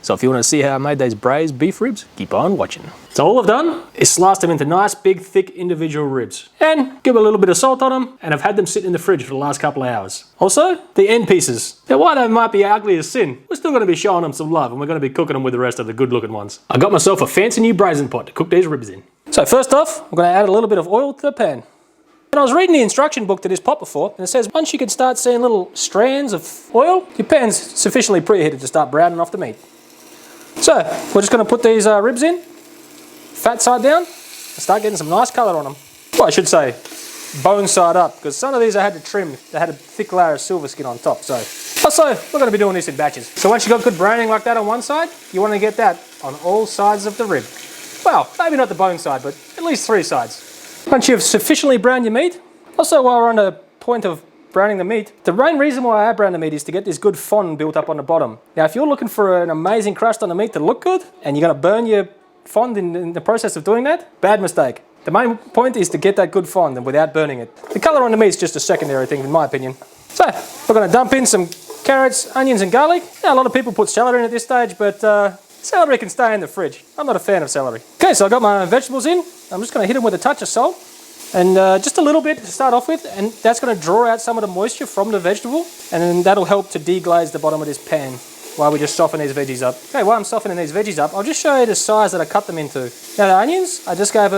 So if you want to see how I made those braised beef ribs, keep on watching. So all I've done is slice them into nice, big, thick, individual ribs and give a little bit of salt on them, and I've had them sit in the fridge for the last couple of hours. Also, the end pieces. Now while they might be ugly as sin, we're still going to be showing them some love, and we're going to be cooking them with the rest of the good looking ones. I got myself a fancy new braising pot to cook these ribs in. So first off, I'm going to add a little bit of oil to the pan. And I was reading the instruction book to this pot before, and it says once you can start seeing little strands of oil, your pan's sufficiently preheated to start browning off the meat. So we're just going to put these ribs in, fat side down, and start getting some nice colour on them. Well, I should say bone side up, because some of these I had to trim. They had a thick layer of silver skin on top. So also, we're going to be doing this in batches. So once you've got good browning like that on one side, you want to get that on all sides of the rib. Well, maybe not the bone side, but at least 3 sides. Once you've sufficiently browned your meat, also while we're on the point of browning the meat, the main reason why I brown the meat is to get this good fond built up on the bottom. Now if you're looking for an amazing crust on the meat to look good, and you're going to burn your fond in the process of doing that, bad mistake. The main point is to get that good fond and without burning it. The colour on the meat is just a secondary thing in my opinion. So we're going to dump in some carrots, onions and garlic. Now a lot of people put celery in at this stage, but celery can stay in the fridge. I'm not a fan of celery. Okay, so I got my vegetables in. I'm just going to hit them with a touch of salt and just a little bit to start off with, and that's going to draw out some of the moisture from the vegetable, and then that'll help to deglaze the bottom of this pan while we just soften these veggies up. Okay, while I'm softening these veggies up, I'll just show you the size that I cut them into. Now the onions, I just gave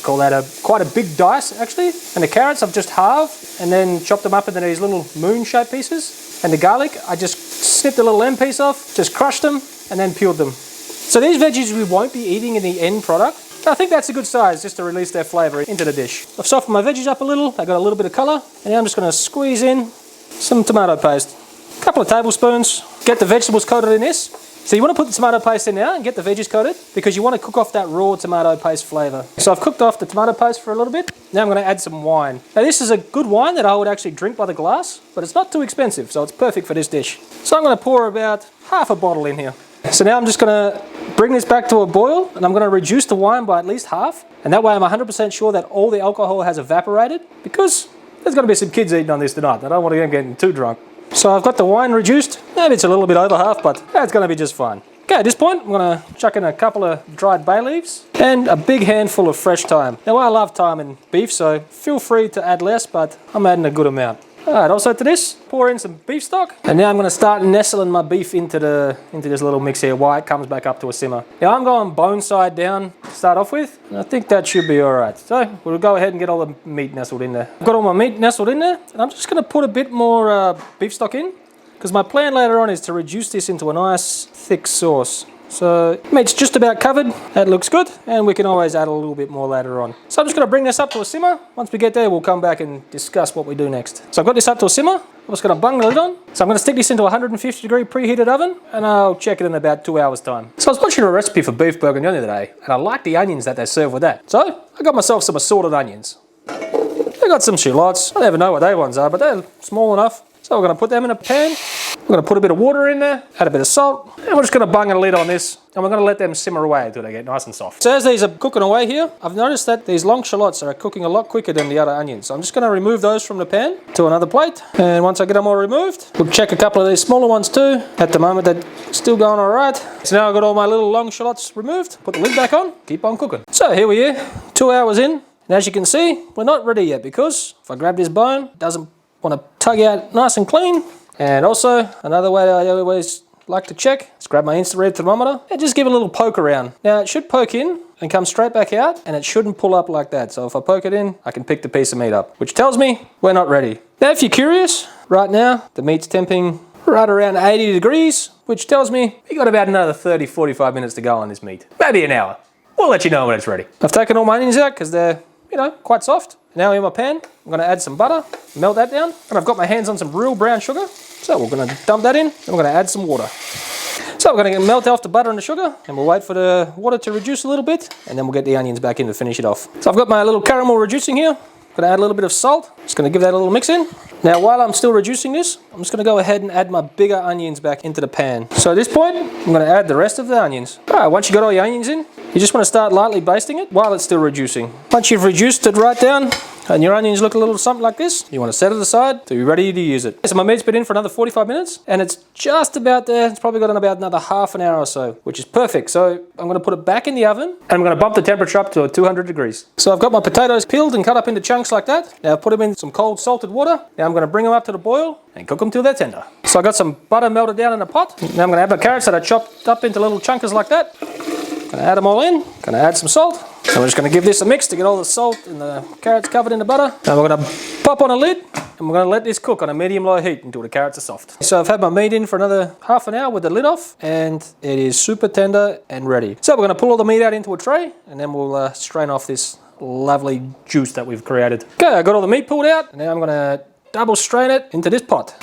quite a big dice actually, and the carrots I've just halved and then chopped them up into these little moon-shaped pieces, and the garlic I just snipped a little end piece off, just crushed them and then peeled them. So these veggies we won't be eating in the end product. I think that's a good size just to release their flavour into the dish. I've softened my veggies up a little, they got a little bit of colour, and now I'm just going to squeeze in some tomato paste. A couple of tablespoons. Get the vegetables coated in this. So you want to put the tomato paste in now and get the veggies coated, because you want to cook off that raw tomato paste flavour. So I've cooked off the tomato paste for a little bit. Now I'm going to add some wine. Now this is a good wine that I would actually drink by the glass, but it's not too expensive, so it's perfect for this dish. So I'm going to pour about half a bottle in here. So now I'm just going to bring this back to a boil, and I'm going to reduce the wine by at least half, and that way I'm 100% sure that all the alcohol has evaporated, because there's going to be some kids eating on this tonight. I don't want them getting too drunk. So I've got the wine reduced. Maybe it's a little bit over half, but that's going to be just fine. Okay, at this point I'm going to chuck in a couple of dried bay leaves and a big handful of fresh thyme. Now I love thyme in beef, so feel free to add less, but I'm adding a good amount. Alright, also to this, pour in some beef stock, and now I'm going to start nestling my beef into this little mix here while it comes back up to a simmer. Now I'm going bone side down to start off with, and I think that should be alright. So we'll go ahead and get all the meat nestled in there. I've got all my meat nestled in there, and I'm just going to put a bit more beef stock in, because my plan later on is to reduce this into a nice thick sauce. So meat's just about covered, that looks good, and we can always add a little bit more later on. So I'm just going to bring this up to a simmer. Once we get there, we'll come back and discuss what we do next. So I've got this up to a simmer. I'm just going to bung the lid on. So I'm going to stick this into a 150 degree preheated oven, and I'll check it in about 2 hours time. So I was watching a recipe for beef bourguignon the other day, and I like the onions that they serve with that. So I got myself some assorted onions. I got some shallots. I don't even know what they ones are, but they're small enough. So we're going to put them in a pan. We're going to put a bit of water in there, add a bit of salt, and we're just going to bung a lid on this, and we're going to let them simmer away until they get nice and soft. So as these are cooking away here, I've noticed that these long shallots are cooking a lot quicker than the other onions. So I'm just going to remove those from the pan to another plate, and once I get them all removed, we'll check a couple of these smaller ones too. At the moment they're still going alright. So now I've got all my little long shallots removed, put the lid back on, keep on cooking. So here we are, 2 hours in, and as you can see, we're not ready yet, because if I grab this bone, it doesn't want to tug out nice and clean. And also, another way that I always like to check is grab my infrared thermometer and just give it a little poke around. Now it should poke in and come straight back out, and it shouldn't pull up like that. So if I poke it in, I can pick the piece of meat up, which tells me we're not ready. Now if you're curious, right now the meat's temping right around 80 degrees, which tells me we got about another 30-45 minutes to go on this meat. Maybe an hour. We'll let you know when it's ready. I've taken all my onions out because they're, quite soft. Now in my pan, I'm going to add some butter, melt that down, and I've got my hands on some real brown sugar. So we're going to dump that in, and we're going to add some water. So we're going to melt off the butter and the sugar, and we'll wait for the water to reduce a little bit, and then we'll get the onions back in to finish it off. So I've got my little caramel reducing here. I'm going to add a little bit of salt. Just going to give that a little mix in. Now while I'm still reducing this, I'm just going to go ahead and add my bigger onions back into the pan. So at this point, I'm going to add the rest of the onions. Alright, once you got all your onions in, You just want to start lightly basting it while it's still reducing. Once you've reduced it right down and your onions look a little something like this, you want to set it aside to be ready to use it. So my meat's been in for another 45 minutes and it's just about there. It's probably got on about another half an hour or so, which is perfect. So I'm going to put it back in the oven and I'm going to bump the temperature up to 200 degrees. So I've got my potatoes peeled and cut up into chunks like that. Now I've put them in some cold salted water. Now I'm going to bring them up to the boil and cook them till they're tender. So I got some butter melted down in a pot. Now I'm going to add my carrots that I chopped up into little chunkers like that. Going to add them all in. Going to add some salt. So we're just going to give this a mix to get all the salt and the carrots covered in the butter. Now we're going to pop on a lid and we're going to let this cook on a medium-low heat until the carrots are soft. So I've had my meat in for another half an hour with the lid off and it is super tender and ready. So we're going to pull all the meat out into a tray and then we'll strain off this lovely juice that we've created. Okay, I got all the meat pulled out and now I'm going to double strain it into this pot.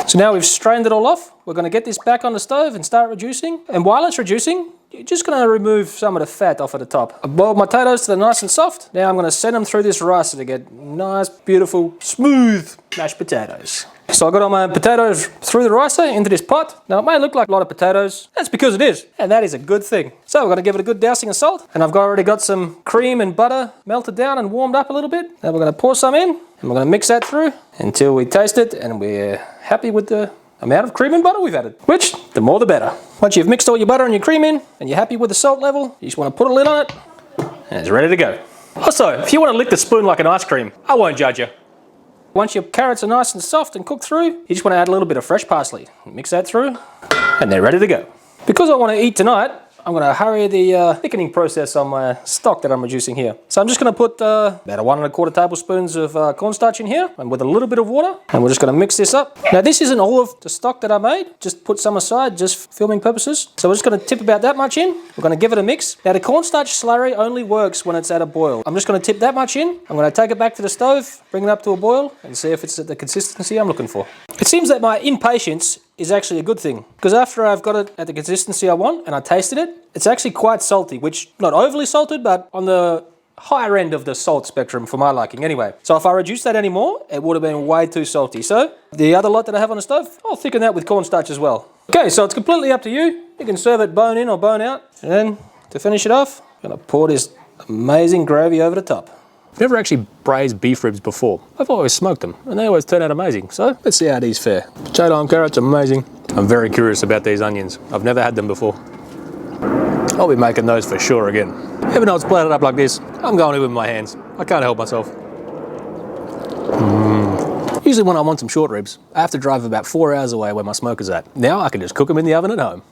So now we've strained it all off. We're going to get this back on the stove and start reducing. And while it's reducing, you're just going to remove some of the fat off at the top. I boiled my potatoes till they're nice and soft. Now I'm going to send them through this ricer to get nice, beautiful, smooth mashed potatoes. So I got all my potatoes through the ricer into this pot. Now it may look like a lot of potatoes. That's because it is. And that is a good thing. So we're going to give it a good dousing of salt. And I've already got some cream and butter melted down and warmed up a little bit. Now we're going to pour some in. And we're going to mix that through until we taste it and we're happy with the amount of cream and butter we've added. Which, the more the better. Once you've mixed all your butter and your cream in and you're happy with the salt level, you just want to put a lid on it and it's ready to go. Also, if you want to lick the spoon like an ice cream, I won't judge you. Once your carrots are nice and soft and cooked through, you just want to add a little bit of fresh parsley. Mix that through and they're ready to go. Because I want to eat tonight, I'm going to hurry the thickening process on my stock that I'm reducing here. So I'm just going to put about 1 1/4 tablespoons of cornstarch in here and with a little bit of water. And we're just going to mix this up. Now this isn't all of the stock that I made. Just put some aside just for filming purposes. So we're just going to tip about that much in. We're going to give it a mix. Now the cornstarch slurry only works when it's at a boil. I'm just going to tip that much in. I'm going to take it back to the stove, bring it up to a boil and see if it's at the consistency I'm looking for. It seems that my impatience is actually a good thing because after I've got it at the consistency I want and I tasted it, it's actually quite salty, which not overly salted, but on the higher end of the salt spectrum for my liking anyway. So if I reduced that anymore, it would have been way too salty. So the other lot that I have on the stove, I'll thicken that with cornstarch as well. Okay, so it's completely up to you. You can serve it bone in or bone out. And then to finish it off, I'm going to pour this amazing gravy over the top. I've never actually braised beef ribs before. I've always smoked them and they always turn out amazing. So let's see how these fare. Potato and carrots, amazing. I'm very curious about these onions. I've never had them before. I'll be making those for sure again. Even though it's plated up like this, I'm going in with my hands. I can't help myself. Usually when I want some short ribs, I have to drive about 4 hours away where my smoker's at. Now I can just cook them in the oven at home.